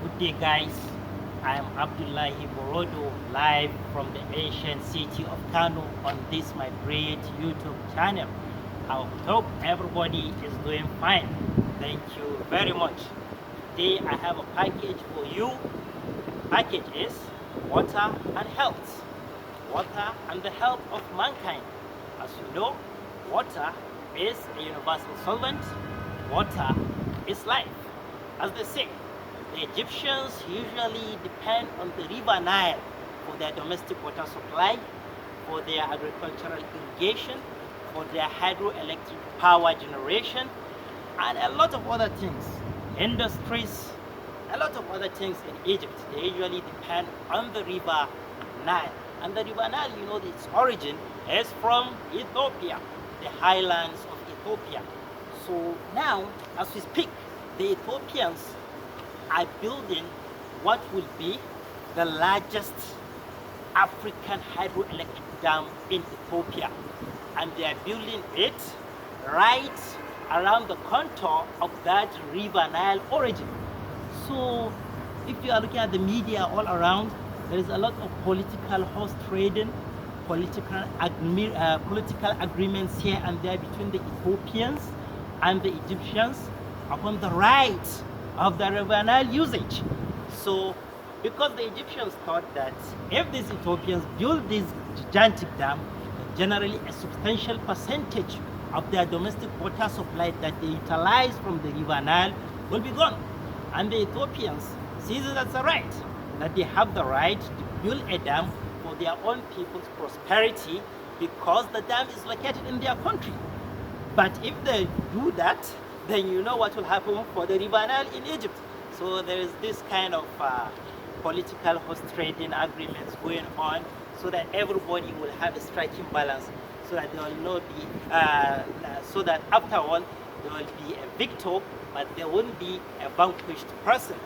Good day, guys. I am Abdullahi Borodo, live from the ancient city of Kano on this my great YouTube channel. I hope everybody is doing fine. Thank you very much. Today I have a package for you. Package is water and health. Water and the health of mankind. As you know, water is a universal solvent. Water is life. As they say, the Egyptians usually depend on the river Nile for their domestic water supply, for their agricultural irrigation, for their hydroelectric power generation, and a lot of other things. Industries, a lot of other things in Egypt. They usually depend on the river Nile. And the river Nile, you know, its origin is from Ethiopia, the highlands of Ethiopia. So now, as we speak, the Ethiopians are building what will be the largest African hydroelectric dam in Ethiopia. And they are building it right around the contour of that river Nile origin. So if you are looking at the media all around, there is a lot of political horse trading, political agreements here and there between the Ethiopians and the Egyptians upon the right of the river Nile usage. So because the Egyptians thought that if these Ethiopians build this gigantic dam, generally a substantial percentage of their domestic water supply that they utilize from the river Nile will be gone. And the Ethiopians see it as a right, that they have the right to build a dam for their own people's prosperity because the dam is located in their country. But if they do that, then you know what will happen for the river Nile in Egypt. So there is this kind of political horse trading agreements going on so that everybody will have a striking balance, so that there will not be, so that after all there will be a victor, but there won't be a vanquished person.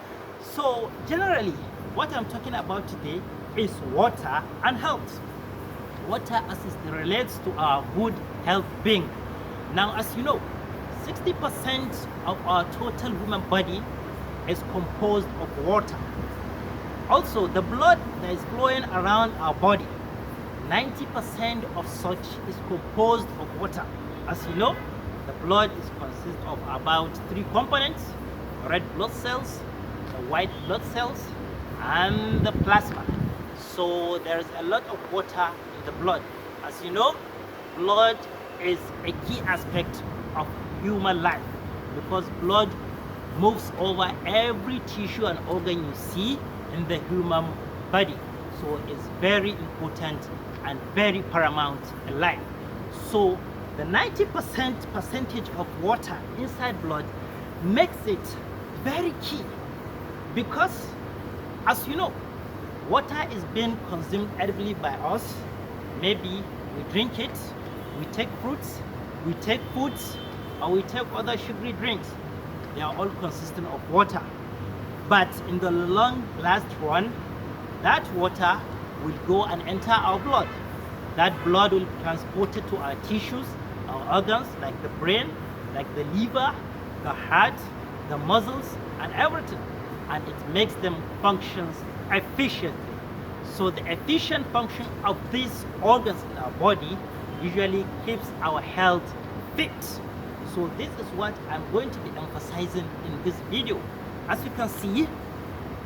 So generally, what I'm talking about today is water and health. Water as it relates to our good health being. Now, as you know, 60% of our total human body is composed of water. Also, the blood that is flowing around our body, 90% of such is composed of water. As you know, the blood is consists of about 3 components: red blood cells, the white blood cells, and the plasma. So there is a lot of water in the blood. As you know, blood is a key aspect of human life because blood moves over every tissue and organ you see in the human body. So it's very important and very paramount in life. So the 90% percentage of water inside blood makes it very key because, as you know, water is being consumed edibly by us. Maybe we drink it, we take fruits, we take foods, or we take other sugary drinks. They are all consistent of water. But in the long last run, that water will go and enter our blood. That blood will be transported to our tissues, our organs, like the brain, like the liver, the heart, the muscles, and everything. And it makes them function efficiently. So the efficient function of these organs in our body usually keeps our health fit. So this is what I'm going to be emphasizing in this video. As you can see,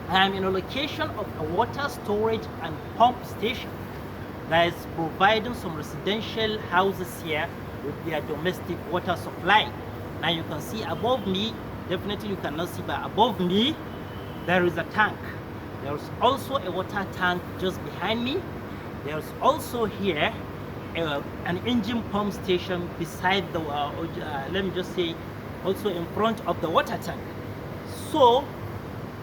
I am in a location of a water storage and pump station that is providing some residential houses here with their domestic water supply. Now you can see above me, definitely you cannot see, but above me there is a tank. There is also a water tank just behind me. There is also here an engine pump station beside the, let me just say, also in front of the water tank. So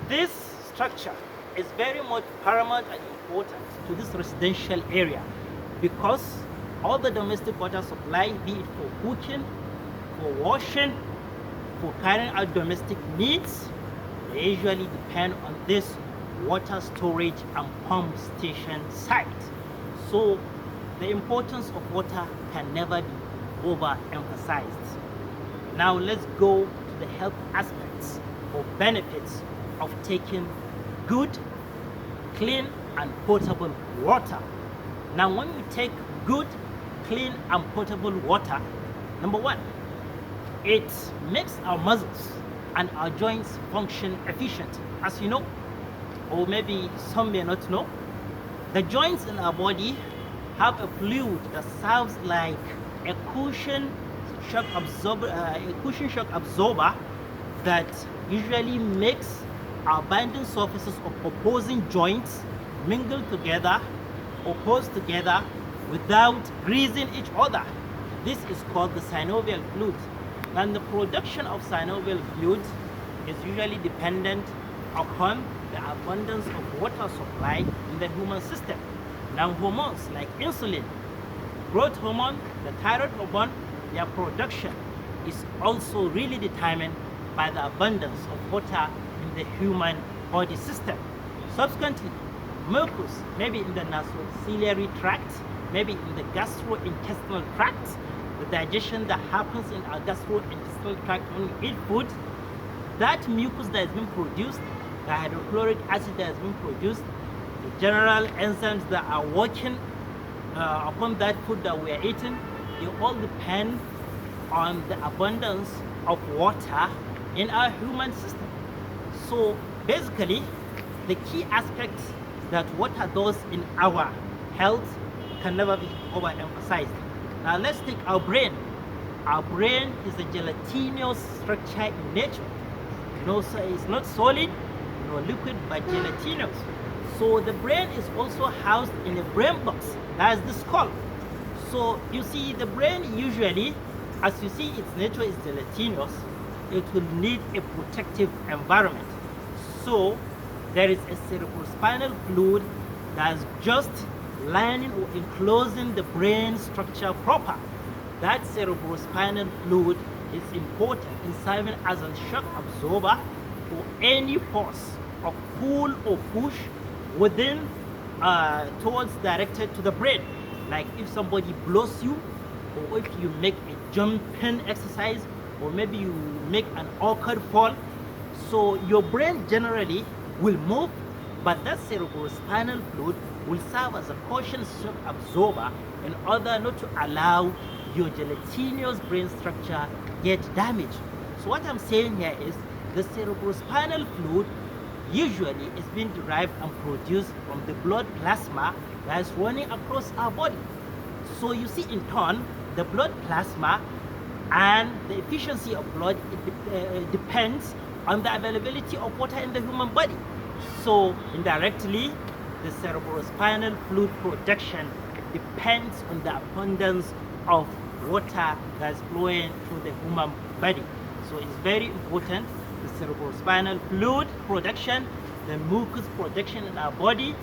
this structure is very much paramount and important to this residential area because all the domestic water supply, be it for cooking, for washing, for carrying out domestic needs, they usually depend on this water storage and pump station site. So the importance of water can never be overemphasized. Now let's go to the health aspects or benefits of taking good, clean, and potable water. Now, when you take good, clean, and potable water, number one, it makes our muscles and our joints function efficient. As you know, or maybe some may not know, the joints in our body have a fluid that serves like a cushion shock absorber that usually makes our binding surfaces of opposing joints mingle together, oppose together without greasing each other. This is called the synovial fluid. And the production of synovial fluid is usually dependent upon the abundance of water supply in the human system. Now, hormones like insulin, growth hormone, the thyroid hormone, their production is also really determined by the abundance of water in the human body system. Subsequently, mucus, maybe in the nasociliary tract, maybe in the gastrointestinal tract, the digestion that happens in our gastrointestinal tract when we eat food, that mucus that has been produced, the hydrochloric acid that has been produced, the general enzymes that are working upon that food that we are eating, they all depend on the abundance of water in our human system. So basically, the key aspects that water does in our health can never be overemphasized. Now let's take our brain. Our brain is a gelatinous structure in nature. No, so it's not solid, no liquid, but gelatinous. So the brain is also housed in a brain box. That's the skull. So you see, the brain usually, as you see, its nature is gelatinous. It will need a protective environment. So there is a cerebrospinal fluid that's just lining or enclosing the brain structure proper. That cerebrospinal fluid is important in serving as a shock absorber for any force of pull or push within towards directed to the brain. Like if somebody blows you, or if you make a jumping exercise, or maybe you make an awkward fall. So your brain generally will move, but that cerebrospinal fluid will serve as a caution shock absorber in order not to allow your gelatinous brain structure get damaged. So what I'm saying here is the cerebrospinal fluid usually is being derived and produced from the blood plasma that is running across our body. So you see, in turn, the blood plasma and the efficiency of blood depends on the availability of water in the human body. So indirectly, the cerebrospinal fluid production depends on the abundance of water that's flowing through the human body. So it's very important, the cerebrospinal fluid production, the mucus production in our body,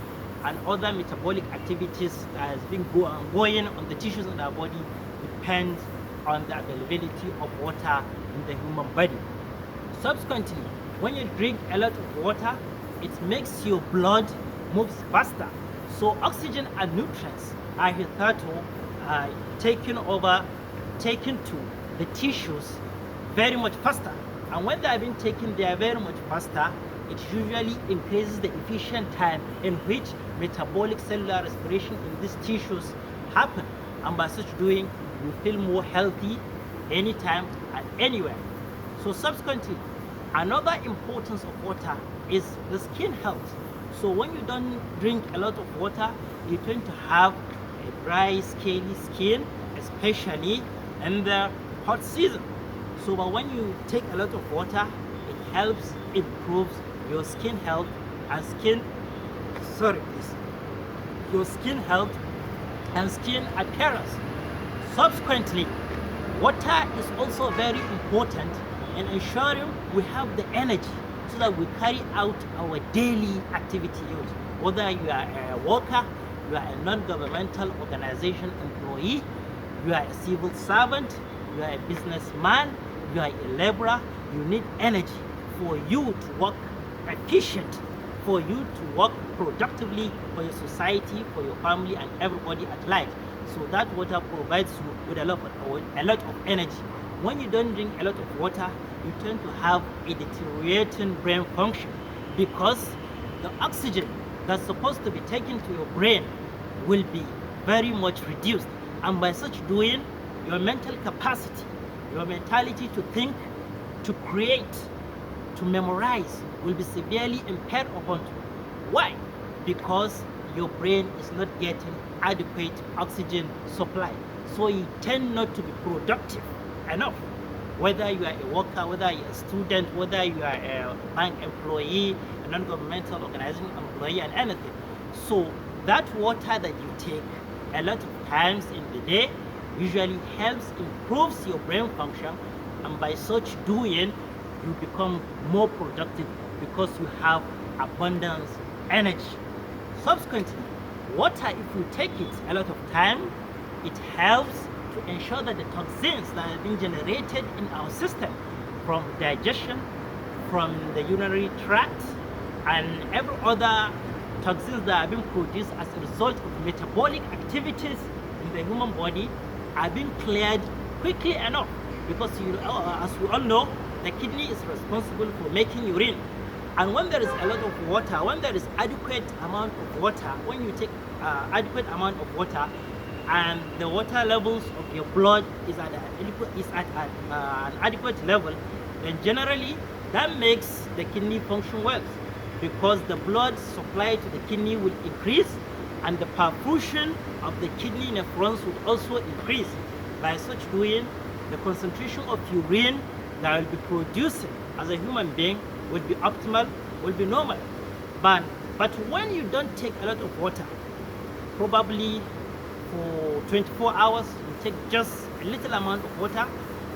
and other metabolic activities that has been going on the tissues in our body depends on the availability of water in the human body. Subsequently, when you drink a lot of water, it makes your blood move faster. So oxygen and nutrients are hitherto taken to the tissues very much faster. And when they are being taken there very much faster, it usually increases the efficient time in which metabolic cellular respiration in these tissues happen. And by such doing, you feel more healthy anytime and anywhere. So subsequently, another importance of water is the skin health. So when you don't drink a lot of water, you tend to have a dry, scaly skin, especially in the hot season. So but when you take a lot of water, it helps improve your skin health and your skin health and skin appearance. Subsequently, water is also very important in ensuring we have the energy so that we carry out our daily activities. Whether you are a worker, you are a non-governmental organization employee, you are a civil servant, you are a businessman, you are a laborer, you need energy for you to work efficient, for you to work productively for your society, for your family, and everybody at large. So that water provides you with a lot of energy. When you don't drink a lot of water, you tend to have a deteriorating brain function. because the oxygen that's supposed to be taken to your brain will be very much reduced, and by such doing, your mental capacity, your mentality to think, to create, to memorize will be severely impaired upon you. Why? Because your brain is not getting adequate oxygen supply, so you tend not to be productive enough. Whether you are a worker, whether you're a student, whether you are a bank employee, a non-governmental organization employee, and anything. So that water that you take a lot of times in the day usually helps improves your brain function, and by such doing you become more productive because you have abundance energy. Subsequently, water, if you take it a lot of time, it helps to ensure that the toxins that are being generated in our system from digestion, from the urinary tract, and every other toxins that are being produced as a result of metabolic activities in the human body are being cleared quickly enough, because as we all know, the kidney is responsible for making urine. And when there is a lot of water, when there is adequate amount of water, when you take adequate amount of water, and the water levels of your blood is at an adequate level, then generally that makes the kidney function well, because the blood supply to the kidney will increase, and the perfusion of the kidney nephrons will also increase. By such doing, the concentration of urine that will be produced as a human being will be optimal, will be normal. But when you don't take a lot of water, probably for 24 hours, you take just a little amount of water,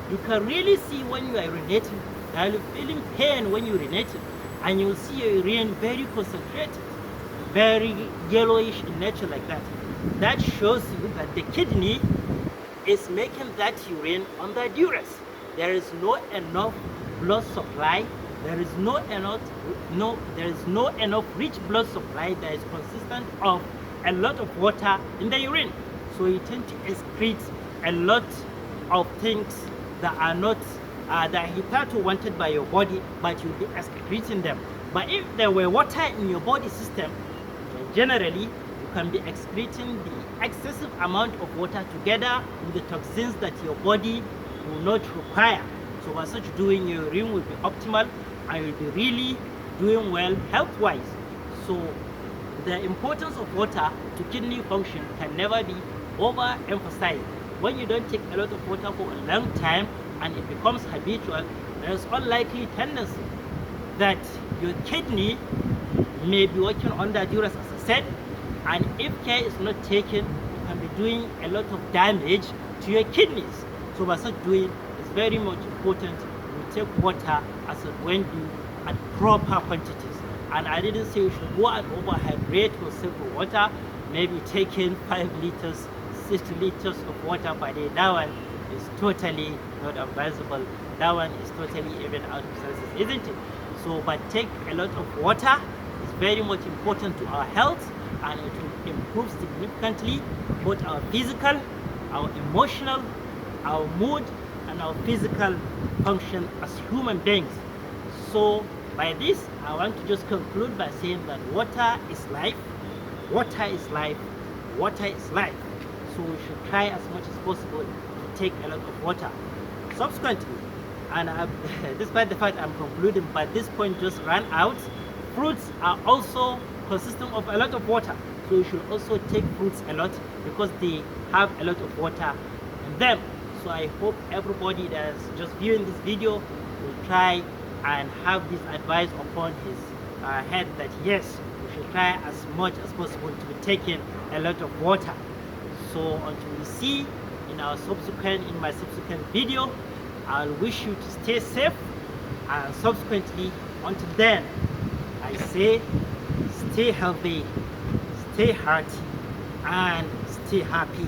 you can really see when you are urinating that you're feeling pain when you urinating, and you will see your urine very concentrated, very yellowish in nature like that. That shows you that the kidney is making that urine under duress. There is no enough blood supply. There is no enough rich blood supply that is consistent of a lot of water in the urine. So you tend to excrete a lot of things that are not that hitherto wanted by your body, but you'll be excreting them. But if there were water in your body system, then generally you can be excreting the excessive amount of water together with the toxins that your body will not require. So by such doing, your urine will be optimal, and you'll be really doing well health-wise. So the importance of water to kidney function can never be overemphasized. When you don't take a lot of water for a long time and it becomes habitual, there is unlikely tendency that your kidney may be working under duress, as I said, and if care is not taken, you can be doing a lot of damage to your kidneys. So by such doing, it's very much important you take water as a when due at proper quantities. And I didn't say you should go and overhydrate yourself with water, maybe taking 5 liters, 6 liters of water per day. That one is totally not advisable. That one is totally even out of sense, isn't it? So, but take a lot of water. It's very much important to our health, and it will improve significantly both our physical, our emotional, our mood, and our physical function as human beings. So by this, I want to just conclude by saying that water is life, water is life, water is life. So we should try as much as possible to take a lot of water. Subsequently, and despite the fact I'm concluding, but this point just ran out, fruits are also consisting of a lot of water. So you should also take fruits a lot because they have a lot of water in them. So I hope everybody that is just viewing this video will try and have this advice upon his head, that yes, we should try as much as possible to be taking a lot of water. So until we see in my subsequent video, I'll wish you to stay safe, and subsequently until then, I say stay healthy, stay hearty, and stay happy.